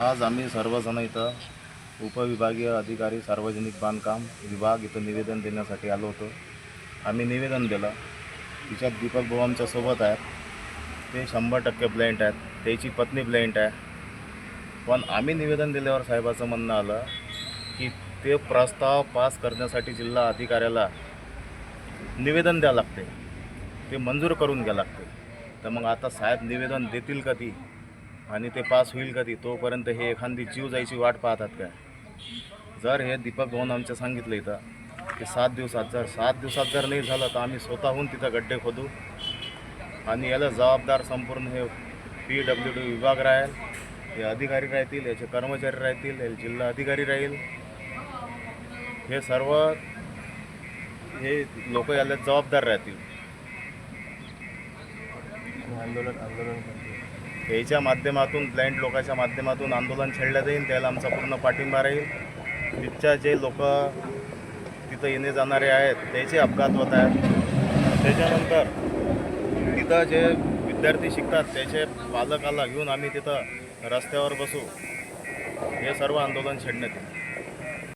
आज आम्ही सर्वजण इथं उपविभागीय अधिकारी सार्वजनिक बांधकाम विभाग इथं निवेदन देण्यासाठी आलो होतो. आम्ही निवेदन दिलं. तिच्यात दीपक भाऊ आमच्या सोबत आहेत. ते 100% ब्लाइंड आहेत. त्याची पत्नी ब्लाइंड आहे. पण आम्ही निवेदन दिल्यावर साहेबाचं म्हणणं आलं की ते प्रस्ताव पास करण्यासाठी जिल्हा अधिकाऱ्याला निवेदन द्यावं लागते, ते मंजूर करून घ्यावं लागते. तर मग आता साहेब निवेदन देतील कधी आणि ते पास होईल कधी? तोपर्यंत हे एखादी जीव जायची वाट पाहतात काय? जर हे दीपक भाऊन आमच्या सांगितलं इथं की 7 दिवसात जर नाही झालं तर आम्ही स्वतःहून तिथं गड्डे खोदू आणि याला जबाबदार संपूर्ण हे PWD विभाग राहील, हे अधिकारी राहतील, याचे कर्मचारी राहतील, हे जिल्हा अधिकारी राहील. हे सर्व हे लोक याला जबाबदार राहतील. आंदोलन याच्या माध्यमातून ब्लाइंड लोकांच्या माध्यमातून आंदोलन छेडलं जाईल. त्याला आमचा पूर्ण पाठिंबा राहील. तिथच्या जे लोक तिथं येणे जाणारे आहेत त्याचे अपघात होत आहेत. त्याच्यानंतर तिथं जे विद्यार्थी शिकतात त्याचे पालकाला घेऊन आम्ही तिथं रस्त्यावर बसू. हे सर्व आंदोलन छेडण्यात येईल.